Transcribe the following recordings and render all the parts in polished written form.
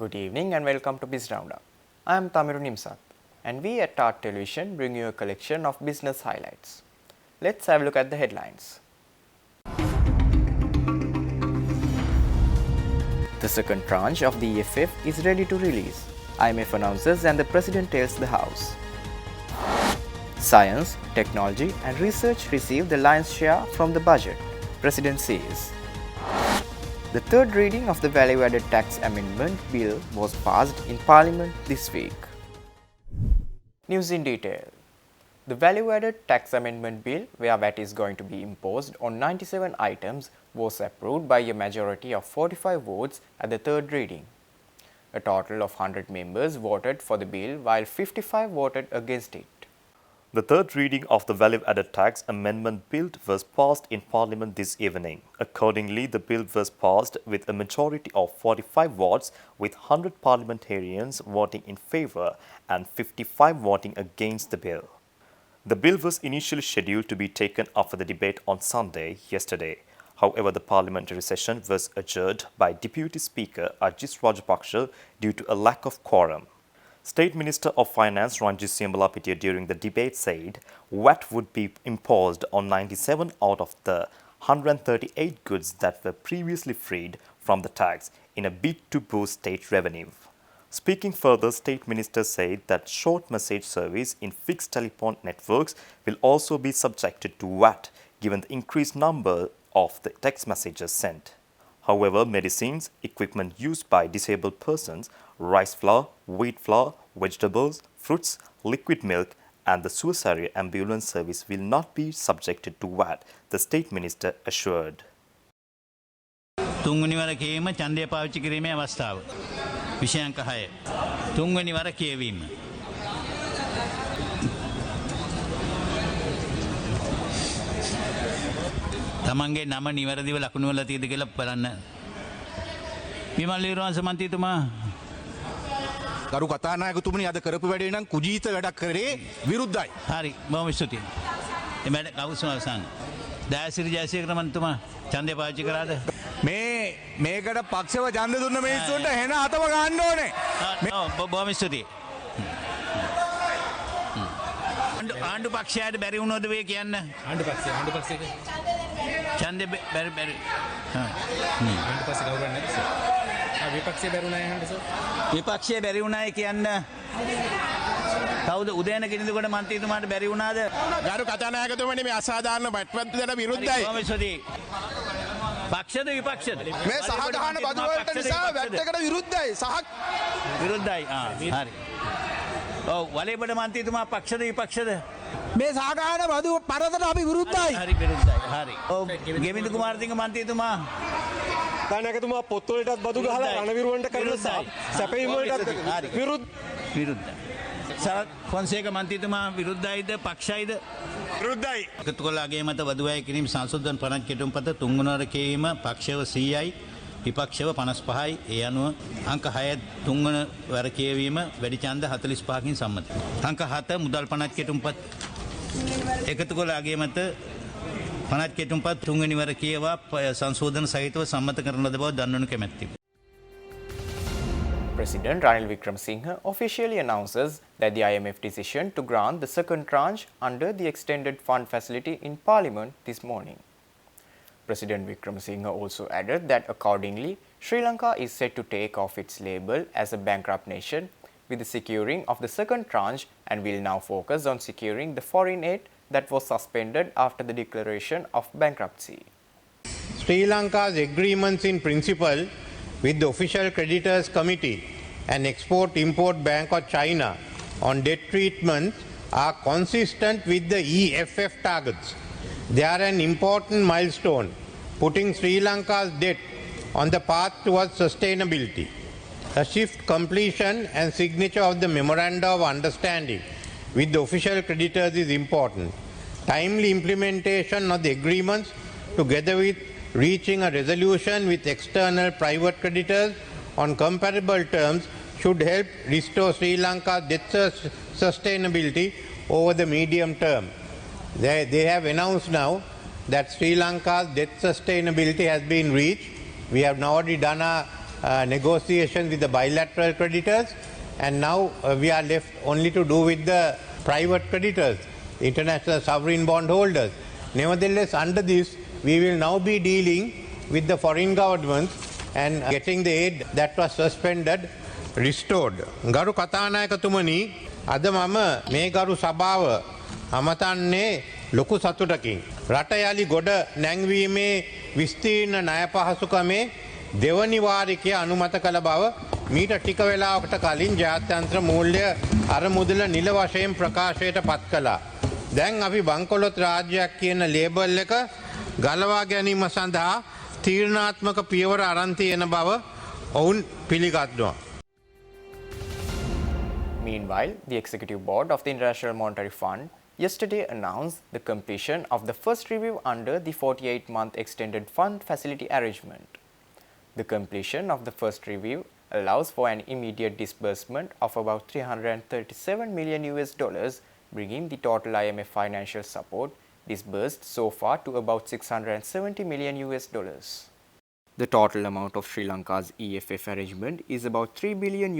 Good evening and welcome to Biz RoundUp. I am Tamiru Nimsat and we at Art Television bring you a collection of business highlights. Let's have a look at the headlines. The second tranche of the EFF is ready to release. IMF announces and the President tells the House. Science, technology and research receive the lion's share from the budget, President says. The third reading of the Value-Added Tax Amendment Bill was passed in Parliament this week. News in detail. The Value-Added Tax Amendment Bill, where VAT is going to be imposed on 97 items, was approved by a majority of 45 votes at the third reading. A total of 100 members voted for the bill while 55 voted against it. The third reading of the Value-Added Tax Amendment Bill was passed in Parliament this evening. Accordingly, the bill was passed with a majority of 45 votes, with 100 parliamentarians voting in favour and 55 voting against the bill. The bill was initially scheduled to be taken up for the debate on Sunday, yesterday. However, the parliamentary session was adjourned by Deputy Speaker Ajis Rajapaksa due to a lack of quorum. State Minister of Finance Ranjit Siambalapitiya during the debate said VAT would be imposed on 97 out of the 138 goods that were previously freed from the tax in a bid to boost state revenue. Speaking further, State Minister said that short message service in fixed telephone networks will also be subjected to VAT given the increased number of the text messages sent. However, medicines, equipment used by disabled persons, rice flour, wheat flour, vegetables, fruits, liquid milk and the suicide ambulance service will not be subjected to VAT, the State Minister assured. තුන්වෙනි වර කියවීම ඡන්දය පාවිච්චි කිරීමේ අවස්ථාව. විෂයාංක 6. තුන්වෙනි වර කියවීම. තමන්ගේ නම නිවැරදිව ලකුණු වල තියෙද කියලා බලන්න. විමල් වීරවංශ මන්ත්‍රීතුමා ගරු කතානායකතුමනි අද කරපු වැඩේ නම් කුජීත වැඩක් කරේ විරුද්ධයි. හරි බොහොම ස්තුතියි. එමෙන්න කවුරුසම අවසන්. දයාසිරි ජයසේකර මන්ත්‍රීතුමා ඡන්දය පාවිච්චි කරාද? මේකට පක්ෂව ඡන්ද දුන්න මිනිස්සුන්ට හෙන අතව ගන්න ඕනේ. බොහොම ස්තුතියි. ආණ්ඩු පක්ෂයට බැරි වුණොද වේ කියන්න. ආණ්ඩු පක්ෂය ඡන්දේ බැරි ආණ්ඩු පක්ෂය කවුරුන් නැද්ද සර්? විපක්ෂය බැරුණාය හන්ද සර්? විපක්ෂය බැරි වුණාය කියන්න. කවුද උදයන කිරිඳුගොඩ මන්ත්‍රීතුමාට බැරි වුණාද? ගරු කතානායකතුමනි මේ අසාධාරණ වැටවැද්දට විරුද්ධයි. බොහොම ස්තුතියි. පක්ෂද විපක්ෂද? මේ සහගහන බදු වලට නිසා වැට්ටකට විරුද්ධයි. විරුද්ධයි. හරි. ඔව් වලේබඩ මන්ත්‍රීතුමා පක්ෂද විපක්ෂද? මේ සහගහන බදු පරතට අපි විරුද්ධයි. හරි විරුද්ධයි. හරි. ඔව් ගෙවිඳු කුමාරසිංහ මන්ත්‍රීතුමා කතානායකතුමා පොත් වලටත් බදු ගහලා රණවිරුවන්ට කරන සැපයීම් වලටත් විරුද්ධයි. සරත් ෆොන්සේක මන්ත්‍රීතුමා විරුද්ධයිද පක්ෂයිද? විරුද්ධයි. එකතු කළාගේ මත බදු වැය කිරීම සංශෝධන පනත් කෙටුම්පත තුන්වනවර කියවීම පක්ෂව 100යි විපක්ෂව 55යි. ඒ අනුව අංක 6 තුන්වන වර කියවීම වැඩි ඡන්ද 45කින් සම්මතයි. අංක 7 මුදල් පනත් කෙටුම්පත් එකතු කළාගේ මත පනත් කෙටුම්පත් තුන්වෙනි වර කියවා සංශෝධන සහිතව සම්මත කරන ලද බව දන්වනු කැමැත්තේ. President Ranil Wickremesinghe officially announces that the IMF decision to grant the second tranche under the extended fund facility in Parliament this morning. President Wickremesinghe also added that accordingly, Sri Lanka is set to take off its label as a bankrupt nation with the securing of the second tranche and will now focus on securing the foreign aid that was suspended after the declaration of bankruptcy. Sri Lanka's agreements in principle with the Official Creditors Committee and Export-Import Bank of China on debt treatment are consistent with the EFF targets. They are an important milestone, putting Sri Lanka's debt on the path towards sustainability. A swift completion and signature of the Memoranda of Understanding with the official creditors is important. Timely implementation of the agreements, together with reaching a resolution with external private creditors on comparable terms, should help restore Sri Lanka's debt sustainability over the medium term. They have announced now that Sri Lanka's debt sustainability has been reached. We have now already done a negotiations with the bilateral creditors, and now we are left only to do with the private creditors, international sovereign bond holders. Nevertheless, under this, we will now be dealing with the foreign governments and getting the aid that was suspended restored. ගරු කතානායකතුමනි, අද මම මේ ගරු සභාව අමතන්නේ ලොකු සතුටකින්. රට යලි ගොඩ නැංවීමේ විස්තීර්ණ ණය පහසුකමේ දෙවනි වාරිකය අනුමත කළ බව මීට ටික වේලාවකට කලින් ජාත්‍යන්තර මූල්‍ය අරමුදල නිල වශයෙන් ප්‍රකාශයට පත් කළා. දැන් අපි බංකොලොත් රාජ්‍යයක් කියන ලේබල් එක ගලවා ගැනීම සඳහා තීරණාත්මක පියවර අරන් තියෙන බව ඔවුන් පිළිගන්නවා. Meanwhile, the Executive Board of the International Monetary Fund yesterday announced the completion of the first review under the 48-month extended fund facility arrangement. The completion of the first review allows for an immediate disbursement of about $337 million, bringing the total IMF financial support disbursed so far to about $670 million. The total amount of Sri Lanka's EFF arrangement is about $3 billion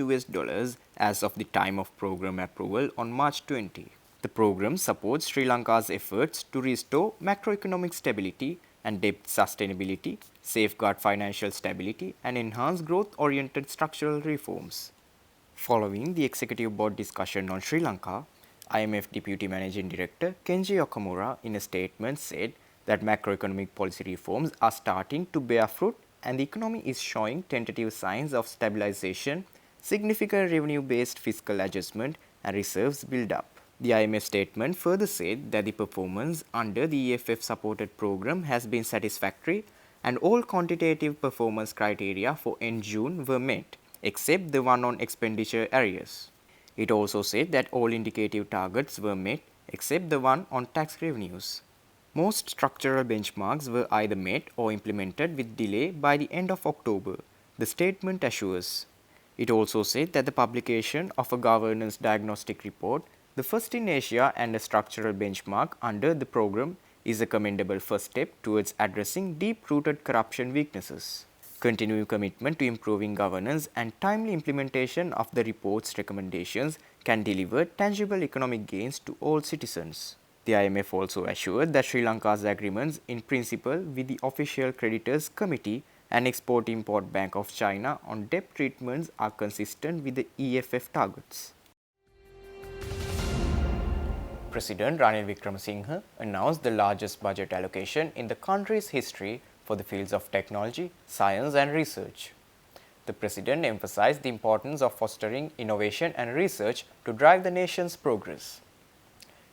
as of the time of program approval on March 20. The program supports Sri Lanka's efforts to restore macroeconomic stability and debt sustainability, safeguard financial stability, and enhance growth-oriented structural reforms. Following the Executive Board discussion on Sri Lanka, IMF Deputy Managing Director Kenji Okamura in a statement said that macroeconomic policy reforms are starting to bear fruit and the economy is showing tentative signs of stabilization, significant revenue-based fiscal adjustment, and reserves build-up. The IMF statement further said that the performance under the EFF-supported program has been satisfactory and all quantitative performance criteria for end June were met, except the one on expenditure areas. It also said that all indicative targets were met, except the one on tax revenues. Most structural benchmarks were either met or implemented with delay by the end of October, the statement assures. It also said that the publication of a governance diagnostic report, the first in Asia and a structural benchmark under the program, is a commendable first step towards addressing deep-rooted corruption weaknesses. Continued commitment to improving governance and timely implementation of the report's recommendations can deliver tangible economic gains to all citizens. The IMF also assured that Sri Lanka's agreements in principle with the Official Creditors Committee and Export-Import Bank of China on debt treatments are consistent with the EFF targets. President Ranil Wickremesinghe announced the largest budget allocation in the country's history for the fields of technology, science and research. The President emphasized the importance of fostering innovation and research to drive the nation's progress.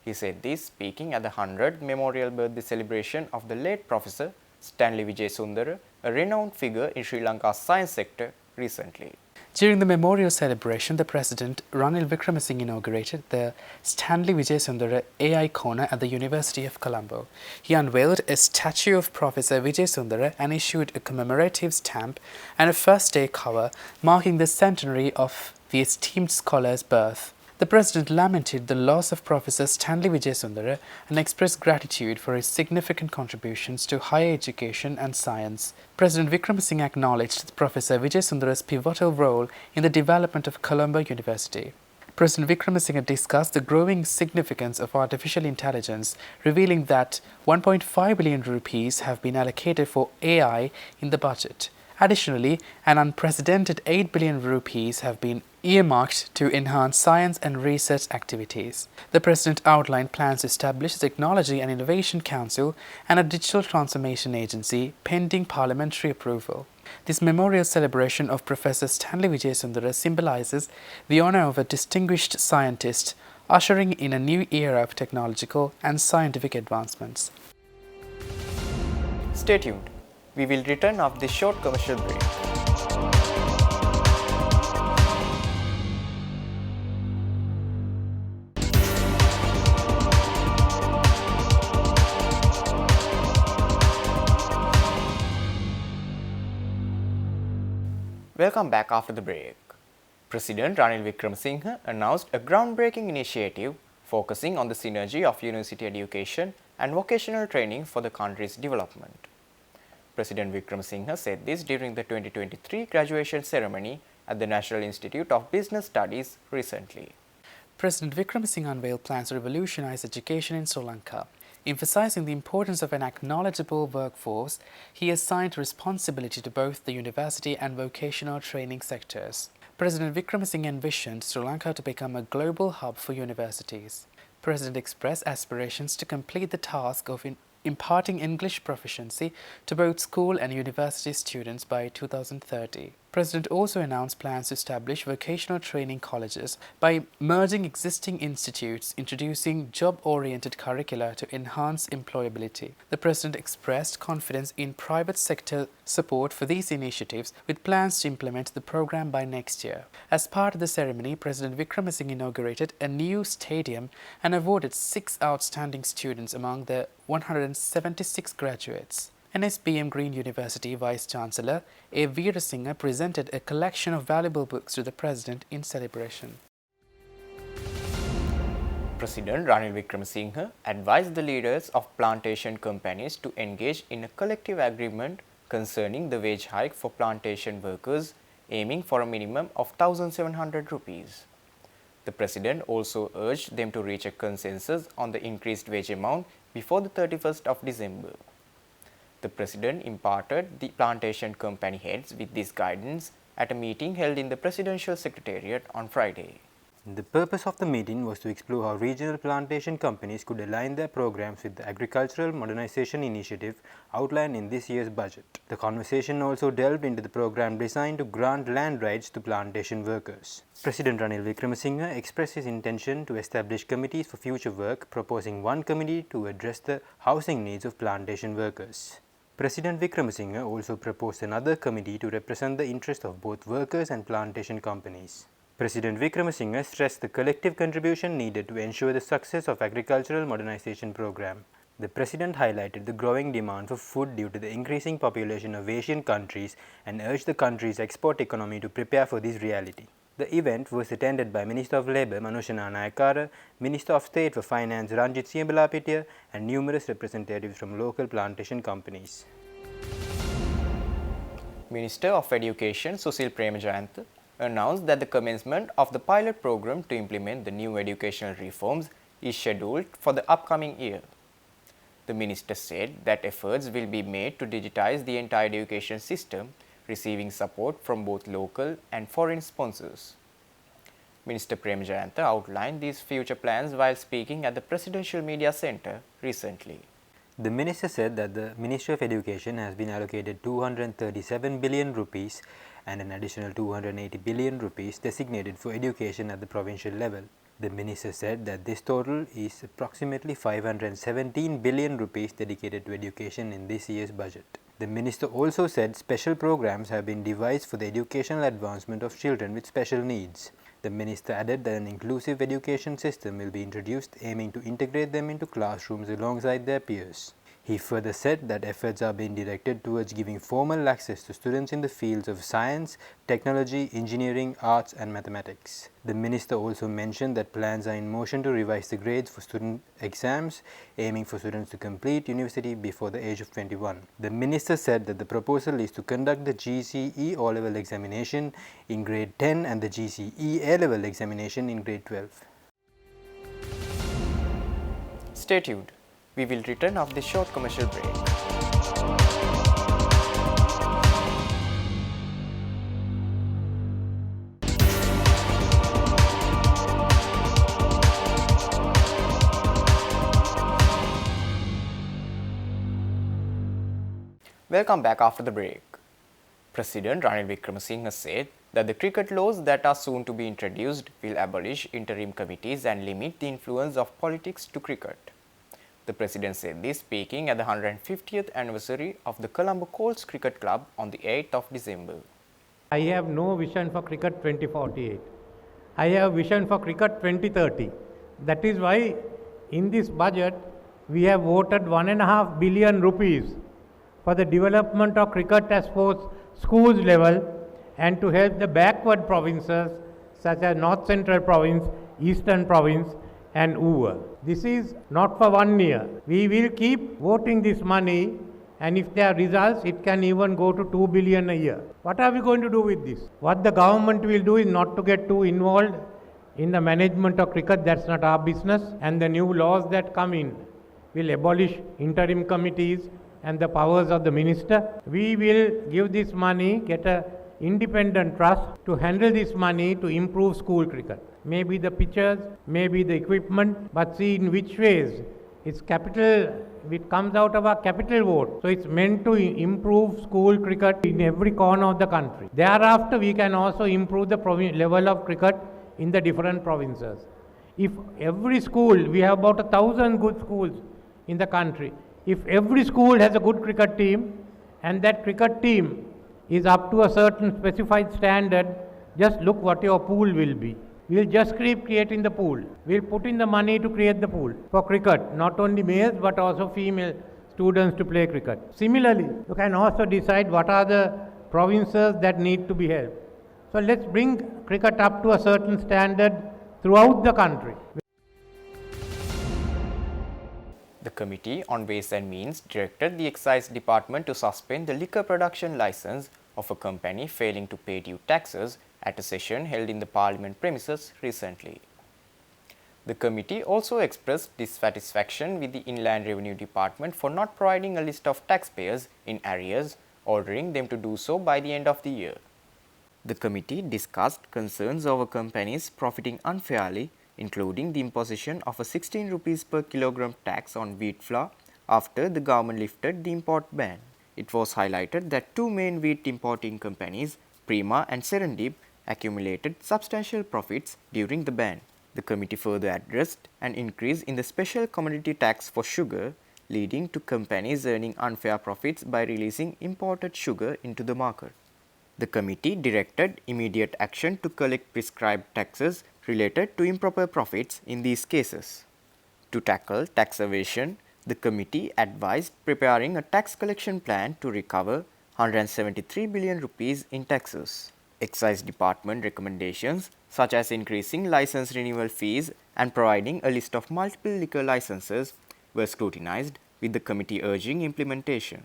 He said this speaking at the 100th memorial birthday celebration of the late Professor Stanley Wijesundara, a renowned figure in Sri Lanka's science sector, recently. During the memorial celebration, the President Ranil Wickremesinghe inaugurated the Stanley Wijesundara AI Corner at the University of Colombo. He unveiled a statue of Professor Wijesundara and issued a commemorative stamp and a first-day cover marking the centenary of the esteemed scholar's birth. The President lamented the loss of Professor Stanley Wijesundara and expressed gratitude for his significant contributions to higher education and science. President Wickremesinghe acknowledged Professor Wijesundara's pivotal role in the development of Colombo University. President Wickremesinghe discussed the growing significance of artificial intelligence, revealing that 1.5 billion rupees have been allocated for AI in the budget. Additionally, an unprecedented 8 billion rupees have been earmarked to enhance science and research activities. The President outlined plans to establish a Technology and Innovation Council and a Digital Transformation Agency pending parliamentary approval. This memorial celebration of Professor Stanley Wijesundara symbolizes the honor of a distinguished scientist, ushering in a new era of technological and scientific advancements. Stay tuned. We will return after this short commercial break. Welcome back after the break. President Ranil Wickremesinghe announced a groundbreaking initiative focusing on the synergy of university education and vocational training for the country's development. President Wickremesinghe said this during the 2023 graduation ceremony at the National Institute of Business Studies recently. President Wickremesinghe unveiled plans to revolutionize education in Sri Lanka. Emphasizing the importance of an acknowledgeable workforce, he assigned responsibility to both the university and vocational training sectors. President Wickremesinghe envisioned Sri Lanka to become a global hub for universities. President expressed aspirations to complete the task of imparting English proficiency to both school and university students by 2030. President also announced plans to establish vocational training colleges by merging existing institutes, introducing job-oriented curricula to enhance employability. The President expressed confidence in private sector support for these initiatives, with plans to implement the program by next year. As part of the ceremony, President Wickremesinghe inaugurated a new stadium and awarded 6 outstanding students among the 176 graduates. NSBM Green University Vice-Chancellor A. Veerasinghe presented a collection of valuable books to the President in celebration. President Ranil Wickremesinghe advised the leaders of plantation companies to engage in a collective agreement concerning the wage hike for plantation workers, aiming for a minimum of 1,700 rupees. The President also urged them to reach a consensus on the increased wage amount before the 31st of December. The President imparted the plantation company heads with this guidance at a meeting held in the Presidential Secretariat on Friday. The purpose of the meeting was to explore how regional plantation companies could align their programs with the Agricultural Modernization Initiative outlined in this year's budget. The conversation also delved into the program designed to grant land rights to plantation workers. President Ranil Wickremesinghe expressed his intention to establish committees for future work, proposing one committee to address the housing needs of plantation workers. President Wickremesinghe also proposed another committee to represent the interests of both workers and plantation companies. President Wickremesinghe stressed the collective contribution needed to ensure the success of agricultural modernization program. The President highlighted the growing demand for food due to the increasing population of Asian countries and urged the country's export economy to prepare for this reality. The event was attended by Minister of Labour Manushana Nayakara, Minister of State for Finance Ranjit Siembalapitiya and numerous representatives from local plantation companies. Minister of Education Susil Premajayantha announced that the commencement of the pilot program to implement the new educational reforms is scheduled for the upcoming year. The minister said that efforts will be made to digitize the entire education system, receiving support from both local and foreign sponsors. Minister Premajayantha outlined these future plans while speaking at the Presidential Media Centre recently. The minister said that the Ministry of Education has been allocated 237 billion rupees and an additional 280 billion rupees designated for education at the provincial level. The minister said that this total is approximately 517 billion rupees dedicated to education in this year's budget. The minister also said special programs have been devised for the educational advancement of children with special needs. The minister added that an inclusive education system will be introduced aiming to integrate them into classrooms alongside their peers. He further said that efforts are being directed towards giving formal access to students in the fields of science, technology, engineering, arts and mathematics. The minister also mentioned that plans are in motion to revise the grades for student exams, aiming for students to complete university before the age of 21. The minister said that the proposal is to conduct the GCE O-level examination in grade 10 and the GCE A-level examination in grade 12. Stay tuned. We will return after this short commercial break. Welcome back after the break. President Ranil Wickremesinghe said that the cricket laws that are soon to be introduced will abolish interim committees and limit the influence of politics to cricket. The President said this speaking at the 150th anniversary of the Colombo Colts Cricket Club on the 8th of December. I have no vision for cricket 2048. I have vision for cricket 2030. That is why in this budget we have voted 1.5 billion rupees for the development of cricket as sports schools level and to help the backward provinces such as North Central Province, Eastern Province and Uva. This is not for 1 year. We will keep voting this money And if there are results, it can even go to 2 billion a year. What are we going to do with this? What the government will do is not to get too involved in the management of cricket. That's not our business. And the new laws that come in will abolish interim committees and the powers of the minister. We will give this money, get a independent trust to handle this money to improve school cricket. Maybe the pitchers, maybe the equipment, but see in which ways. It's capital, it comes out of our capital vote. So it's meant to improve school cricket in every corner of the country. Thereafter, we can also improve the level of cricket in the different provinces. If every school, we have about 1,000 good schools in the country. If every school has a good cricket team and that cricket team is up to a certain specified standard, just look what your pool will be. We'll just keep creating the pool. We'll put in the money to create the pool for cricket, not only males but also female students to play cricket. Similarly, you can also decide what are the provinces that need to be helped. So let's bring cricket up to a certain standard throughout the country. The Committee on Ways and Means directed the Excise Department to suspend the liquor production license of a company failing to pay due taxes at a session held in the Parliament premises recently. The committee also expressed dissatisfaction with the Inland Revenue Department for not providing a list of taxpayers in arrears, ordering them to do so by the end of the year. The committee discussed concerns over companies profiting unfairly, including the imposition of a 16 rupees per kilogram tax on wheat flour after the government lifted the import ban. It was highlighted that two main wheat importing companies, Prima and Serendip, accumulated substantial profits during the ban. The committee further addressed an increase in the special commodity tax for sugar, leading to companies earning unfair profits by releasing imported sugar into the market. The committee directed immediate action to collect prescribed taxes related to improper profits in these cases. To tackle tax evasion, the committee advised preparing a tax collection plan to recover 173 billion rupees in taxes. Excise Department recommendations such as increasing license renewal fees and providing a list of multiple liquor licenses were scrutinized, with the committee urging implementation.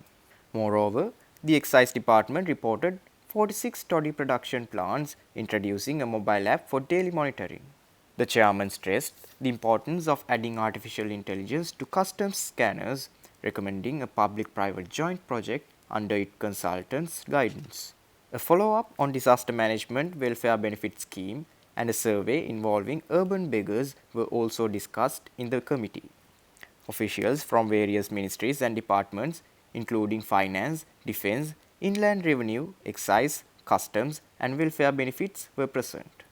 Moreover, the Excise Department reported 46 toddy production plants introducing a mobile app for daily monitoring. The chairman stressed the importance of adding artificial intelligence to customs scanners, recommending a public-private joint project under its consultant's guidance. A follow-up on disaster management welfare benefit scheme and a survey involving urban beggars were also discussed in the committee. Officials from various ministries and departments, including finance, defence, inland revenue, excise, customs and welfare benefits were present.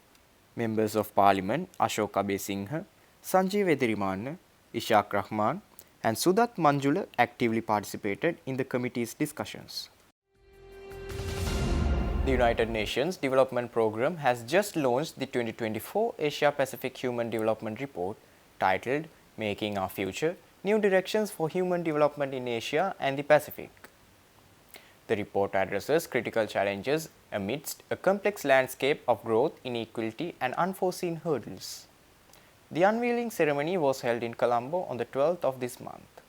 Members of Parliament Ashok Abesinghe, Sanjeev Edirimanna, Ishaq Rahman and Sudat Manjula actively participated in the committee's discussions. The United Nations Development Programme has just launched the 2024 Asia-Pacific Human Development Report titled Making Our Future: New Directions for Human Development in Asia and the Pacific. The report addresses critical challenges amidst a complex landscape of growth, inequality and unforeseen hurdles. The unveiling ceremony was held in Colombo on the 12th of this month.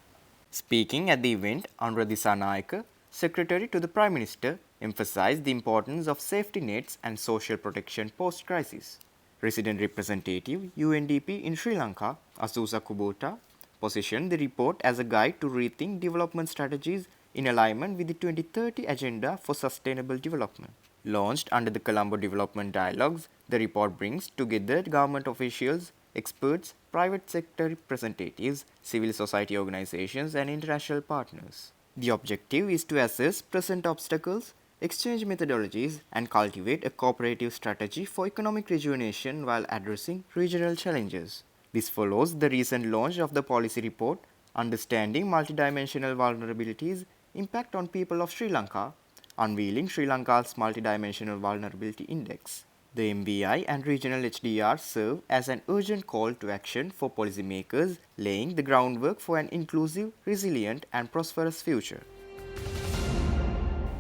Speaking at the event, Anuradha Dissanayake, Secretary to the Prime Minister, emphasized the importance of safety nets and social protection post-crisis. Resident Representative UNDP in Sri Lanka, Asusa Kubota, positioned the report as a guide to rethink development strategies in alignment with the 2030 Agenda for Sustainable Development. Launched under the Colombo Development Dialogues, the report brings together government officials, experts, private sector representatives, civil society organizations and international partners. The objective is to assess present obstacles, exchange methodologies and cultivate a cooperative strategy for economic rejuvenation while addressing regional challenges. This follows the recent launch of the policy report, Understanding Multidimensional Vulnerabilities, Impact on People of Sri Lanka, unveiling Sri Lanka's Multidimensional Vulnerability Index. The MBI and regional HDR serve as an urgent call to action for policymakers, laying the groundwork for an inclusive, resilient and prosperous future.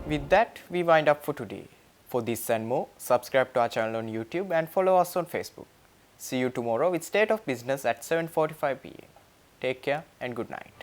With that, we wind up for today. For this and more, subscribe to our channel on YouTube and follow us on Facebook. See you tomorrow with State of Business at 7:45 p.m. Take care and good night.